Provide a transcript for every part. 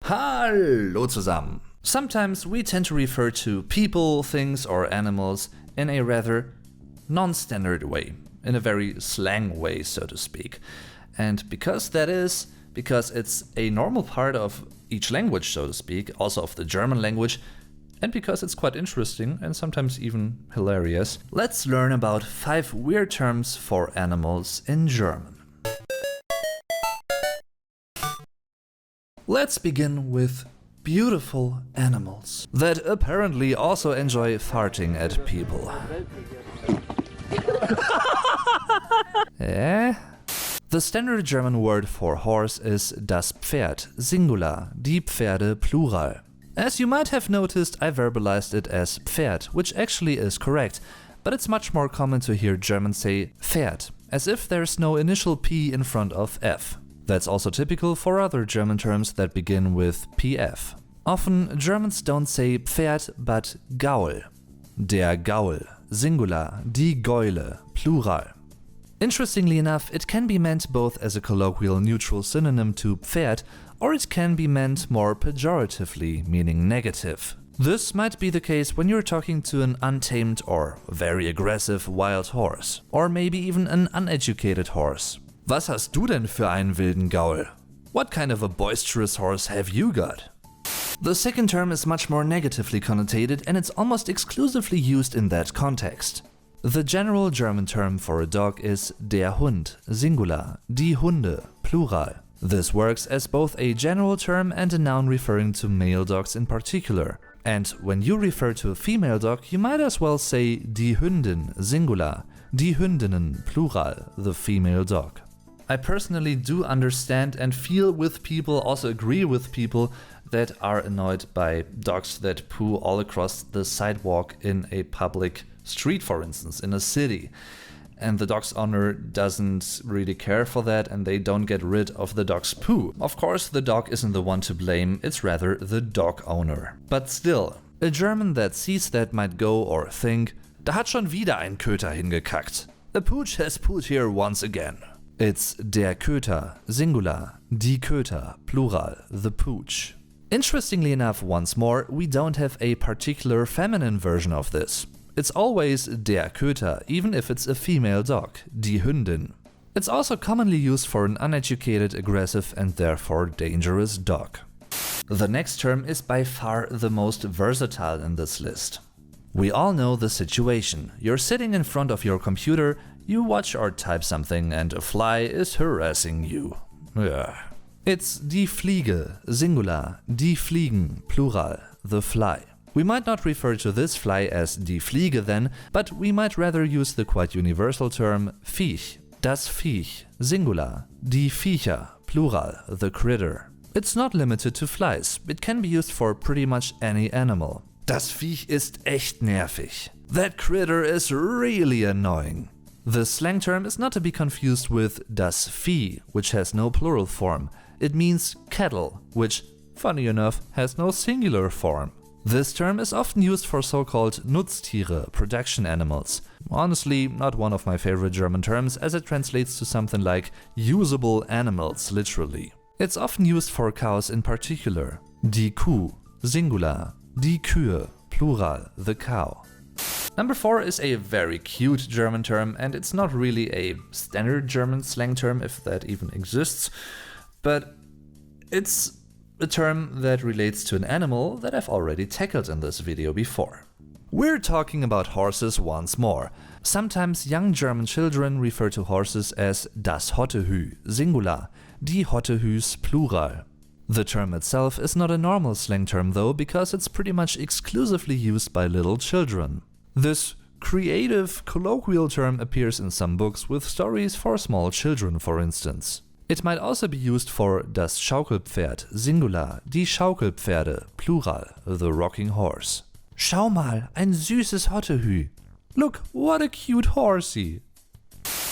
Hallo zusammen! Sometimes we tend to refer to people, things, or animals in a rather non-standard way, in a very slang way, so to speak. And because it's a normal part of each language, so to speak, also of the German language, and because it's quite interesting and sometimes even hilarious, let's learn about 5 weird terms for animals in German. Let's begin with beautiful animals that apparently also enjoy farting at people. The standard German word for horse is das Pferd, singular, die Pferde, plural. As you might have noticed, I verbalized it as Pferd, which actually is correct, but it's much more common to hear Germans say Pferd, as if there's no initial P in front of F. That's also typical for other German terms that begin with PF. Often Germans don't say Pferd but Gaul. Der Gaul, singular, die Gäule, plural. Interestingly enough, it can be meant both as a colloquial neutral synonym to Pferd, or it can be meant more pejoratively, meaning negative. This might be the case when you're talking to an untamed or very aggressive wild horse, or maybe even an uneducated horse. Was hast du denn für einen wilden Gaul? What kind of a boisterous horse have you got? The second term is much more negatively connotated and it's almost exclusively used in that context. The general German term for a dog is der Hund, singular, die Hunde, plural. This works as both a general term and a noun referring to male dogs in particular. And when you refer to a female dog, you might as well say die Hündin, singular, die Hündinnen, plural, the female dog. I personally do understand and feel with people, also agree with people that are annoyed by dogs that poo all across the sidewalk in a public street, for instance, in a city. And the dog's owner doesn't really care for that and they don't get rid of the dog's poo. Of course, the dog isn't the one to blame, it's rather the dog owner. But still, a German that sees that might go or think, da hat schon wieder ein Köter hingekackt. A pooch has pooed here once again. It's der Köter, singular, die Köter, plural, the pooch. Interestingly enough, once more, we don't have a particular feminine version of this. It's always der Köter, even if it's a female dog, die Hündin. It's also commonly used for an uneducated, aggressive and therefore dangerous dog. The next term is by far the most versatile in this list. We all know the situation. You're sitting in front of your computer, you watch or type something and a fly is harassing you. It's die Fliege, singular, die Fliegen, plural, the fly. We might not refer to this fly as die Fliege then, but we might rather use the quite universal term Viech, das Viech, singular, die Viecher, plural, the critter. It's not limited to flies, it can be used for pretty much any animal. Das Viech ist echt nervig. That critter is really annoying. The slang term is not to be confused with das Vieh, which has no plural form. It means cattle, which, funny enough, has no singular form. This term is often used for so-called Nutztiere, production animals. Honestly, not one of my favorite German terms, as it translates to something like usable animals, literally. It's often used for cows in particular. Die Kuh, singular, die Kühe, plural, the cow. Number 4 is a very cute German term, and it's not really a standard German slang term, if that even exists, but it's a term that relates to an animal that I've already tackled in this video before. We're talking about horses once more. Sometimes young German children refer to horses as das Hottehü, singular, die Hottehüs, plural. The term itself is not a normal slang term though, because it's pretty much exclusively used by little children. This creative, colloquial term appears in some books with stories for small children, for instance. It might also be used for das Schaukelpferd, singular, die Schaukelpferde, plural, the rocking horse. Schau mal, ein süßes Hottehü. Look, what a cute horsey.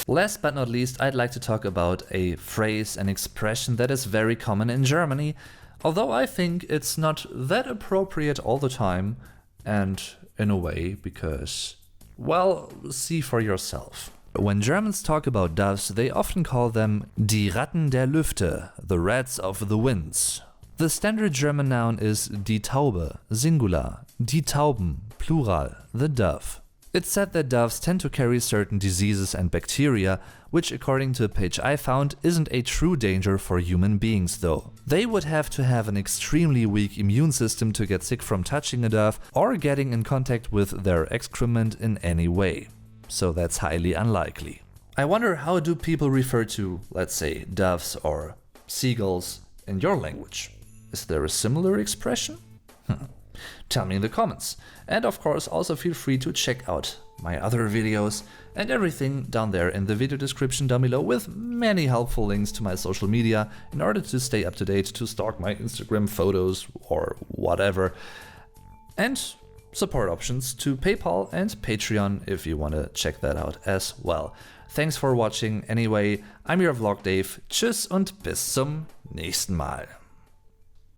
Last but not least, I'd like to talk about a phrase, an expression that is very common in Germany, although I think it's not that appropriate all the time, and in a way, because, well, see for yourself. When Germans talk about doves, they often call them die Ratten der Lüfte, the rats of the winds. The standard German noun is die Taube, singular, die Tauben, plural, the dove. It's said that doves tend to carry certain diseases and bacteria, which according to a page I found isn't a true danger for human beings though. They would have to have an extremely weak immune system to get sick from touching a dove or getting in contact with their excrement in any way. So that's highly unlikely. I wonder, how do people refer to, let's say, doves or seagulls in your language? Is there a similar expression? Tell me in the comments. And of course, also feel free to check out my other videos and everything down there in the video description down below, with many helpful links to my social media in order to stay up to date, to stalk my Instagram photos or whatever. And support options to PayPal and Patreon if you want to check that out as well. Thanks for watching anyway. I'm your Vlog Dave. Tschüss und bis zum nächsten Mal.